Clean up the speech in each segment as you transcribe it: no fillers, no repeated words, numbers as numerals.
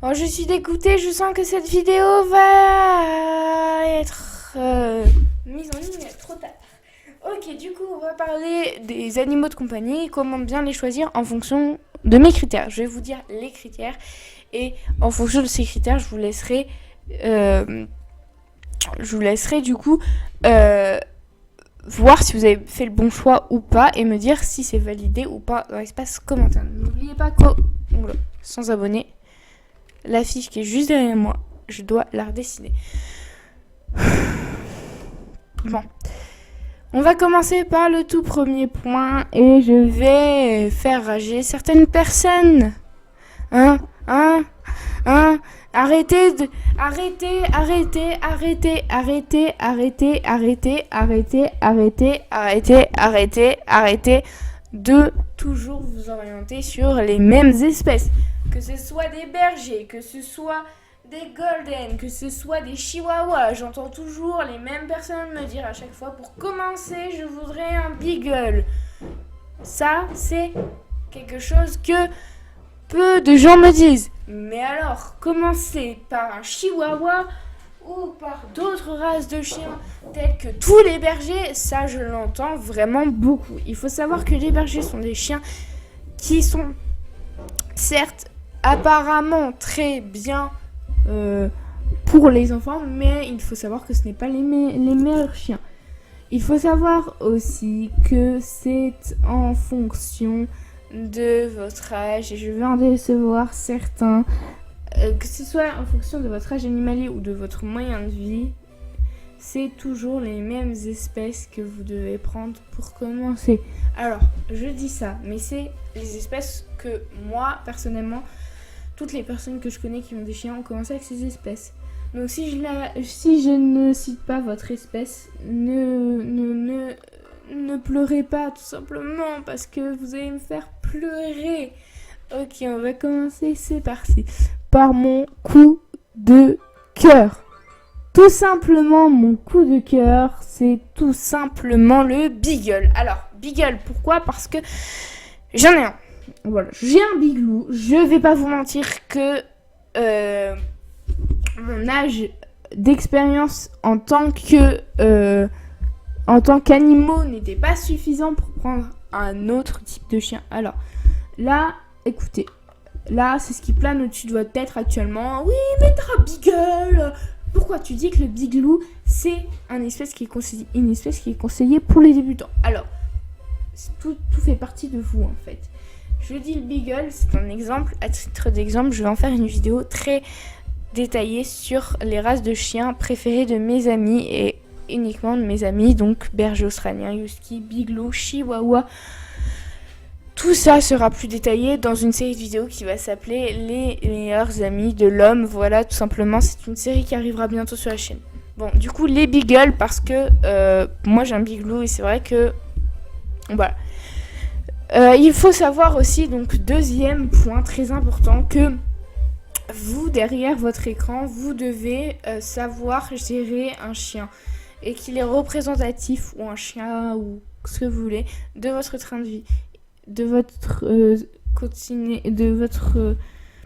Oh, je suis dégoûtée, je sens que cette vidéo va être mise en ligne trop tard. Ok, du coup, on va parler des animaux de compagnie et comment bien les choisir en fonction de mes critères. Je vais vous dire les critères et en fonction de ces critères, je vous laisserai du coup voir si vous avez fait le bon choix ou pas et me dire si c'est validé ou pas dans l'espace commentaire. N'oubliez pas que sans abonnés, la fiche qui est juste derrière moi, je dois la redessiner. Bon. On va commencer par le tout premier point et je vais faire rager certaines personnes. Arrêtez de toujours vous orienter sur les mêmes espèces. Que ce soit des bergers, que ce soit des golden, que ce soit des chihuahuas. J'entends toujours les mêmes personnes me dire à chaque fois, pour commencer, je voudrais un beagle. Ça, c'est quelque chose que peu de gens me disent. Mais alors, commencer par un chihuahua ou par d'autres races de chiens tels que tous les bergers, ça je l'entends vraiment beaucoup. Il faut savoir que les bergers sont des chiens qui sont certes apparemment très bien pour les enfants, mais il faut savoir que ce n'est pas les meilleurs chiens. Il faut savoir aussi que c'est en fonction de votre âge, et je vais en décevoir certains, que ce soit en fonction de votre âge animalier ou de votre moyen de vie, c'est toujours les mêmes espèces que vous devez prendre pour commencer. Alors, je dis ça, mais c'est les espèces que moi, personnellement, toutes les personnes que je connais qui ont des chiens ont commencé avec ces espèces. Donc si je ne cite pas votre espèce, ne pleurez pas tout simplement parce que vous allez me faire pleurer. Ok, on va commencer, c'est parti. Par mon coup de cœur. Tout simplement, mon coup de cœur, c'est tout simplement le beagle. Alors, beagle, pourquoi ? Parce que j'en ai un. Voilà, j'ai un biglou. Je vais pas vous mentir que mon âge d'expérience en tant qu'animaux n'était pas suffisant pour prendre un autre type de chien. Alors là, écoutez, là c'est ce qui plane au-dessus de votre tête actuellement. Oui, mais t'as un beagle. Pourquoi tu dis que le biglou c'est une espèce qui est conseillée pour les débutants? Alors, tout fait partie de vous en fait. Je dis le beagle, c'est un exemple. À titre d'exemple, je vais en faire une vidéo très détaillée sur les races de chiens préférées de mes amis et uniquement de mes amis, donc berger australien, husky, biglou, chihuahua. Tout ça sera plus détaillé dans une série de vidéos qui va s'appeler Les meilleurs amis de l'homme. Voilà, tout simplement, c'est une série qui arrivera bientôt sur la chaîne. Bon, du coup, les beagles, parce que moi j'ai un biglou et c'est vrai que voilà. Il faut savoir aussi, donc deuxième point très important, que vous, derrière votre écran, vous devez savoir gérer un chien et qu'il est représentatif, ou un chien, ou ce que vous voulez, de votre train de vie, de votre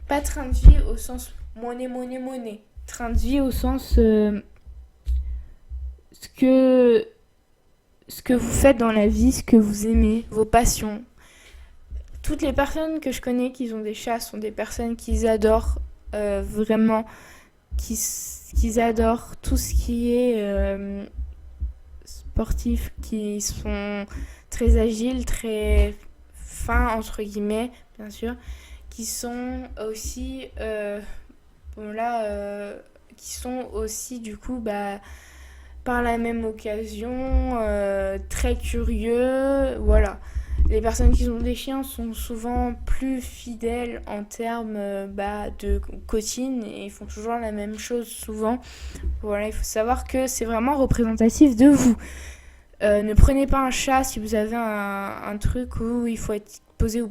pas train de vie au sens monnaie, train de vie au sens ce que vous faites dans la vie, ce que vous aimez, vos passions. Toutes les personnes que je connais qui ont des chats sont des personnes qui adorent vraiment, qui adorent tout ce qui est sportif, qui sont très agiles, très fins entre guillemets, bien sûr, qui sont aussi qui sont aussi du coup par la même occasion très curieux, voilà. Les personnes qui ont des chiens sont souvent plus fidèles en termes de routine et ils font toujours la même chose souvent. Voilà, il faut savoir que c'est vraiment représentatif de vous. Ne prenez pas un chat si vous avez un truc où il faut être posé,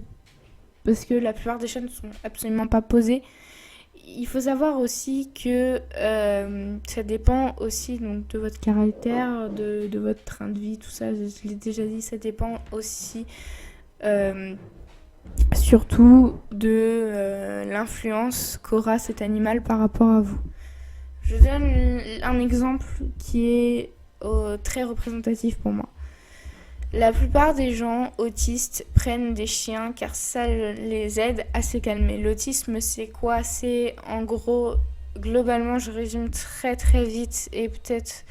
parce que la plupart des chats ne sont absolument pas posés. Il faut savoir aussi que ça dépend aussi donc, de votre caractère, de votre train de vie, tout ça, je l'ai déjà dit, ça dépend aussi surtout de l'influence qu'aura cet animal par rapport à vous. Je donne un exemple qui est très représentatif pour moi. La plupart des gens autistes prennent des chiens car ça les aide à se calmer. L'autisme, c'est quoi? C'est en gros, globalement, je résume très très vite et peut-être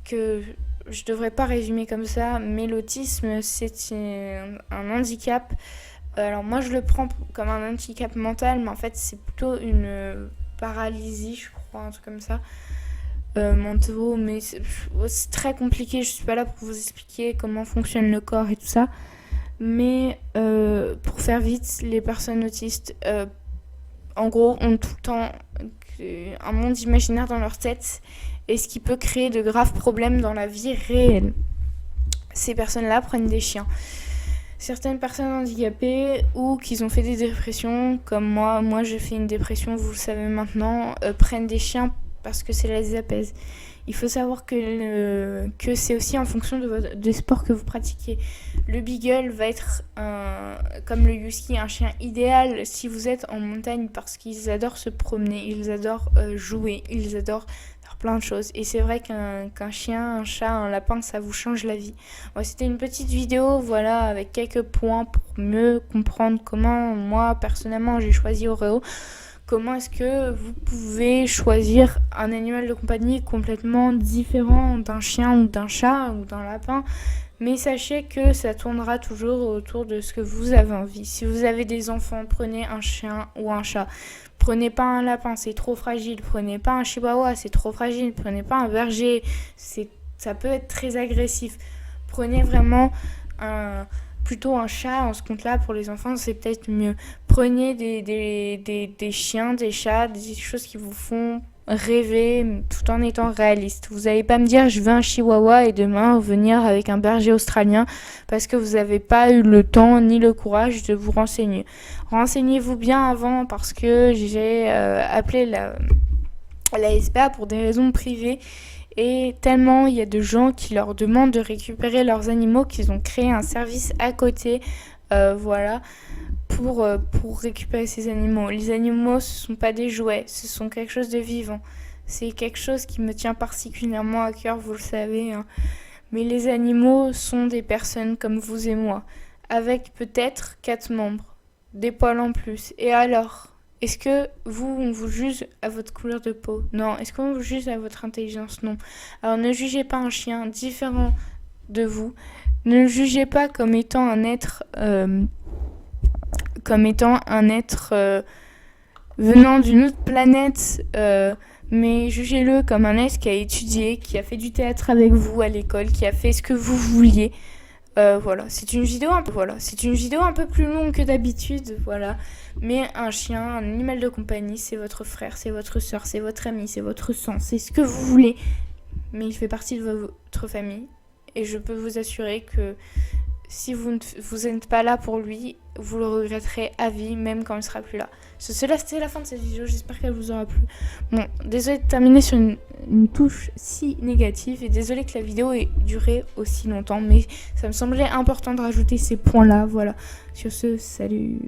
que je devrais pas résumer comme ça, mais l'autisme, c'est un handicap. Alors moi, je le prends comme un handicap mental, mais en fait, c'est plutôt une paralysie, je crois, un truc comme ça. Mentaux, mais c'est très compliqué. Je suis pas là pour vous expliquer comment fonctionne le corps et tout ça. Mais pour faire vite, les personnes autistes, en gros, ont tout le temps un monde imaginaire dans leur tête et ce qui peut créer de graves problèmes dans la vie réelle. Ces personnes-là prennent des chiens. Certaines personnes handicapées ou qui ont fait des dépressions, comme moi j'ai fait une dépression, vous le savez maintenant, prennent des chiens parce que ça les apaise. Il faut savoir que c'est aussi en fonction des sports que vous pratiquez. Le beagle va être, comme le husky, un chien idéal si vous êtes en montagne parce qu'ils adorent se promener, ils adorent jouer, ils adorent faire plein de choses. Et c'est vrai qu'un chien, un chat, un lapin, ça vous change la vie. Bon, c'était une petite vidéo, voilà, avec quelques points pour mieux comprendre comment moi, personnellement, j'ai choisi Oreo. Comment est-ce que vous pouvez choisir un animal de compagnie complètement différent d'un chien ou d'un chat ou d'un lapin? Mais sachez que ça tournera toujours autour de ce que vous avez envie. Si vous avez des enfants, prenez un chien ou un chat. Prenez pas un lapin, c'est trop fragile. Prenez pas un chihuahua, c'est trop fragile. Prenez pas un berger, ça peut être très agressif. Prenez vraiment plutôt un chat. En ce compte-là, pour les enfants, c'est peut-être mieux. Prenez des chiens, des chats, des choses qui vous font rêver tout en étant réaliste. Vous n'allez pas me dire je veux un chihuahua et demain venir avec un berger australien parce que vous n'avez pas eu le temps ni le courage de vous renseigner. Renseignez-vous bien avant parce que j'ai appelé la SPA pour des raisons privées et tellement il y a de gens qui leur demandent de récupérer leurs animaux qu'ils ont créé un service à côté, voilà, pour récupérer ces animaux. Les animaux, ce sont pas des jouets, ce sont quelque chose de vivant. C'est quelque chose qui me tient particulièrement à cœur, vous le savez, hein. Mais les animaux sont des personnes comme vous et moi, avec peut-être 4 membres, des poils en plus. Et alors, est-ce que on vous juge à votre couleur de peau? Non. Est-ce qu'on vous juge à votre intelligence? Non. Alors ne jugez pas un chien différent de vous. Ne le jugez pas comme étant un être venant d'une autre planète, mais jugez-le comme un être qui a étudié, qui a fait du théâtre avec vous à l'école, qui a fait ce que vous vouliez. Voilà, c'est une vidéo un peu plus longue que d'habitude, voilà. Mais un chien, un animal de compagnie, c'est votre frère, c'est votre soeur, c'est votre ami, c'est votre sang, c'est ce que vous voulez. Mais il fait partie de votre famille. Et je peux vous assurer que si vous n'êtes pas là pour lui, vous le regretterez à vie, même quand il ne sera plus là. Cela, c'était la fin de cette vidéo, j'espère qu'elle vous aura plu. Bon, désolé de terminer sur une touche si négative, et désolé que la vidéo ait duré aussi longtemps, mais ça me semblait important de rajouter ces points-là, voilà. Sur ce, salut.